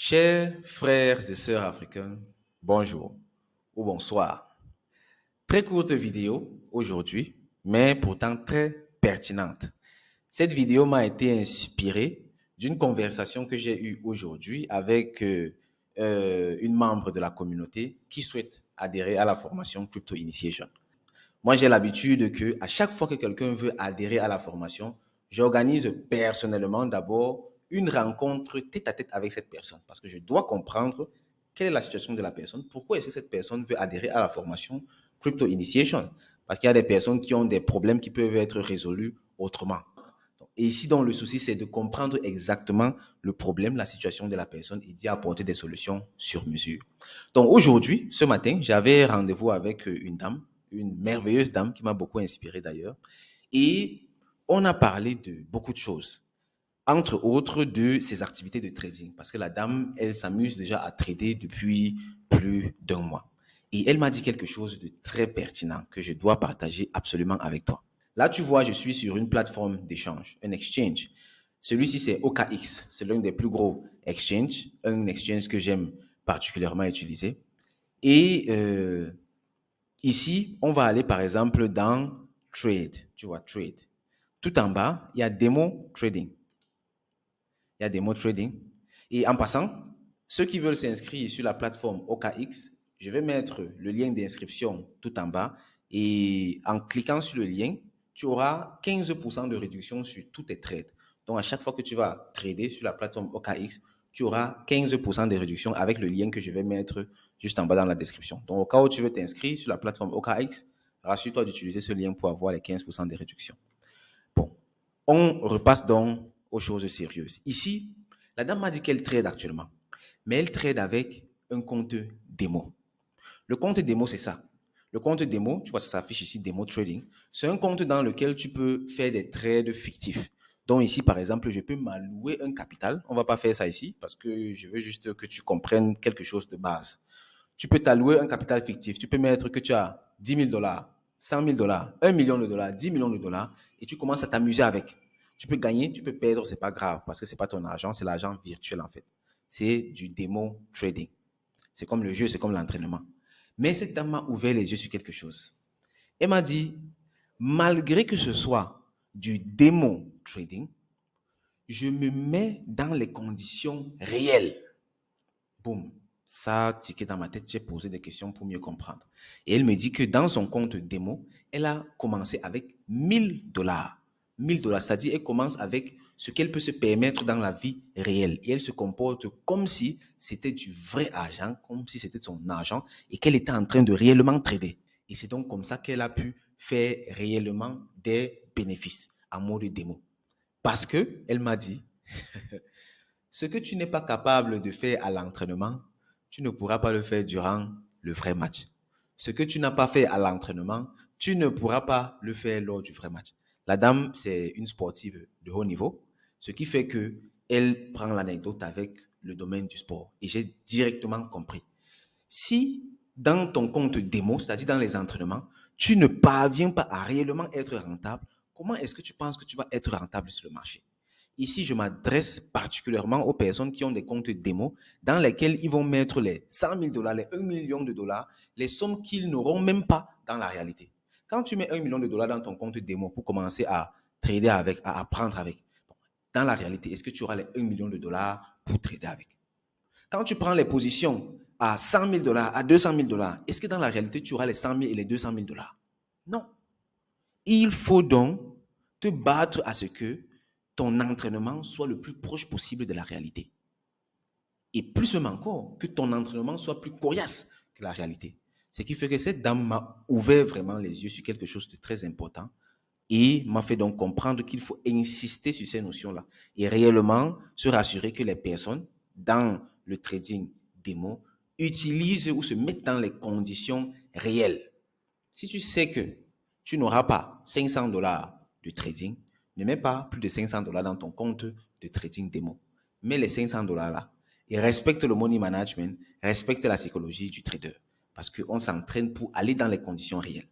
Chers frères et sœurs africains, bonjour ou bonsoir. Très courte vidéo aujourd'hui, mais pourtant très pertinente. Cette vidéo m'a été inspirée d'une conversation que j'ai eue aujourd'hui avec une membre de la communauté qui souhaite adhérer à la formation Crypto Initiation. Moi, j'ai l'habitude que à chaque fois que quelqu'un veut adhérer à la formation, j'organise personnellement d'abord une rencontre tête-à-tête avec cette personne parce que je dois comprendre quelle est la situation de la personne, pourquoi est-ce que cette personne veut adhérer à la formation Crypto Initiation. Parce qu'il y a des personnes qui ont des problèmes qui peuvent être résolus autrement. Et ici, donc, le souci, c'est de comprendre exactement le problème, la situation de la personne et d'y apporter des solutions sur mesure. Donc, aujourd'hui, ce matin, j'avais rendez-vous avec une dame, une merveilleuse dame qui m'a beaucoup inspiré d'ailleurs. Et on a parlé de beaucoup de choses, entre autres de ses activités de trading. Parce que la dame, elle s'amuse déjà à trader depuis plus d'un mois. Et elle m'a dit quelque chose de très pertinent que je dois partager absolument avec toi. Là, tu vois, je suis sur une plateforme d'échange, un exchange. Celui-ci, c'est OKX. C'est l'un des plus gros exchanges, un exchange que j'aime particulièrement utiliser. Et ici, on va aller par exemple dans Trade. Tu vois, Trade. Tout en bas, il y a Demo Trading. Il y a Demo Trading. Et en passant, ceux qui veulent s'inscrire sur la plateforme OKX, je vais mettre le lien d'inscription tout en bas. Et en cliquant sur le lien, tu auras 15% de réduction sur tous tes trades. Donc, à chaque fois que tu vas trader sur la plateforme OKX, tu auras 15% de réduction avec le lien que je vais mettre juste en bas dans la description. Donc, au cas où tu veux t'inscrire sur la plateforme OKX, rassure-toi d'utiliser ce lien pour avoir les 15% de réduction. Bon, on repasse donc aux choses sérieuses. Ici, la dame m'a dit qu'elle trade actuellement, mais elle trade avec un compte démo. Le compte démo, c'est ça. Le compte démo, tu vois, ça s'affiche ici, démo trading. C'est un compte dans lequel tu peux faire des trades fictifs. Donc ici, par exemple, je peux m'allouer un capital. On ne va pas faire ça ici parce que je veux juste que tu comprennes quelque chose de base. Tu peux t'allouer un capital fictif. Tu peux mettre que tu as 10 000 dollars, 100 000 dollars, 1 million de dollars, 10 millions de dollars et tu commences à t'amuser avec. Tu peux gagner, tu peux perdre, c'est pas grave parce que c'est pas ton argent, c'est l'argent virtuel en fait. C'est du démo trading. C'est comme le jeu, c'est comme l'entraînement. Mais cette dame m'a ouvert les yeux sur quelque chose. Elle m'a dit, malgré que ce soit du démo trading, je me mets dans les conditions réelles. Boum, ça a tiqué dans ma tête, j'ai posé des questions pour mieux comprendre. Et elle me dit que dans son compte démo, elle a commencé avec 1000 dollars. 1000 dollars, c'est-à-dire elle commence avec ce qu'elle peut se permettre dans la vie réelle. Et elle se comporte comme si c'était du vrai argent, comme si c'était son argent et qu'elle était en train de réellement trader. Et c'est donc comme ça qu'elle a pu faire réellement des bénéfices en mode démo. Parce que elle m'a dit, ce que tu n'es pas capable de faire à l'entraînement, tu ne pourras pas le faire durant le vrai match. Ce que tu n'as pas fait à l'entraînement, tu ne pourras pas le faire lors du vrai match. La dame, c'est une sportive de haut niveau, ce qui fait que elle prend l'anecdote avec le domaine du sport. Et j'ai directement compris. Si dans ton compte démo, c'est-à-dire dans les entraînements, tu ne parviens pas à réellement être rentable, comment est-ce que tu penses que tu vas être rentable sur le marché? Ici, je m'adresse particulièrement aux personnes qui ont des comptes démo dans lesquels ils vont mettre les 100 000 dollars, les 1 million de dollars, les sommes qu'ils n'auront même pas dans la réalité. Quand tu mets 1 million de dollars dans ton compte démo pour commencer à trader avec, à apprendre avec, dans la réalité, est-ce que tu auras les 1 million de dollars pour trader avec? Quand tu prends les positions à 100 000 dollars, à 200 000 dollars, est-ce que dans la réalité, tu auras les 100 000 et les 200 000 dollars? Non. Il faut donc te battre à ce que ton entraînement soit le plus proche possible de la réalité. Et plus même encore, que ton entraînement soit plus coriace que la réalité. Ce qui fait que cette dame m'a ouvert vraiment les yeux sur quelque chose de très important et m'a fait donc comprendre qu'il faut insister sur ces notions-là et réellement se rassurer que les personnes dans le trading démo utilisent ou se mettent dans les conditions réelles. Si tu sais que tu n'auras pas 500 dollars de trading, ne mets pas plus de 500 dollars dans ton compte de trading démo. Mets les 500 dollars là et respecte le money management, respecte la psychologie du trader parce qu'on s'entraîne pour aller dans les conditions réelles.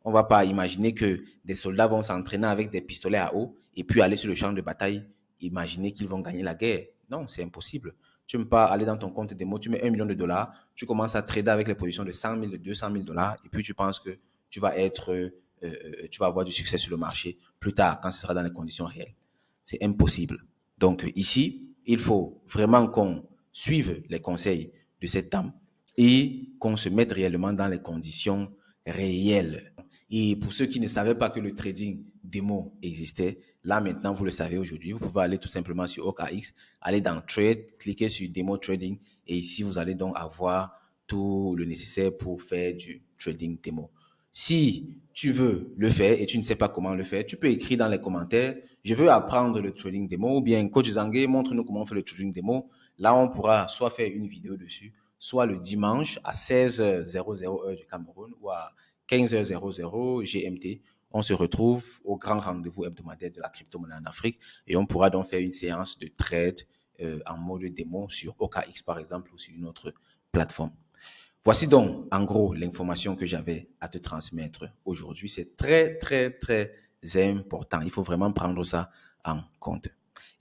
On ne va pas imaginer que des soldats vont s'entraîner avec des pistolets à eau et puis aller sur le champ de bataille, imaginer qu'ils vont gagner la guerre. Non, c'est impossible. Tu ne peux pas aller dans ton compte démo, tu mets 1 million de dollars, tu commences à trader avec les positions de 100 000, de 200 000 dollars, et puis tu penses que tu vas tu vas avoir du succès sur le marché plus tard, quand ce sera dans les conditions réelles. C'est impossible. Donc ici, il faut vraiment qu'on suive les conseils de cette dame et qu'on se mette réellement dans les conditions réelles. Et pour ceux qui ne savaient pas que le trading démo existait, là maintenant vous le savez aujourd'hui, vous pouvez aller tout simplement sur OKX, aller dans Trade, cliquer sur Démo Trading et ici vous allez donc avoir tout le nécessaire pour faire du trading démo. Si tu veux le faire et tu ne sais pas comment le faire, tu peux écrire dans les commentaires, je veux apprendre le trading démo ou bien Coach Zangué, montre-nous comment on fait le trading démo. Là, on pourra soit faire une vidéo dessus, soit le dimanche à 16h00 heure du Cameroun ou à 15h00 GMT. On se retrouve au grand rendez-vous hebdomadaire de la crypto-monnaie en Afrique et on pourra donc faire une séance de trade en mode démo sur OKX par exemple ou sur une autre plateforme. Voici donc en gros l'information que j'avais à te transmettre aujourd'hui. C'est très, très, très important. Il faut vraiment prendre ça en compte.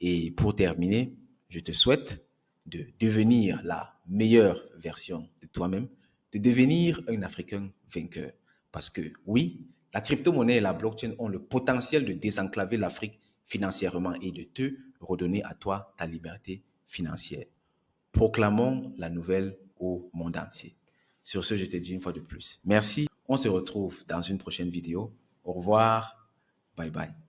Et pour terminer, je te souhaite de devenir la meilleure version de toi-même, de devenir un Africain vainqueur. Parce que oui, la crypto-monnaie et la blockchain ont le potentiel de désenclaver l'Afrique financièrement et de te redonner à toi ta liberté financière. Proclamons la nouvelle au monde entier. Sur ce, je te dis une fois de plus, merci. On se retrouve dans une prochaine vidéo. Au revoir. Bye bye.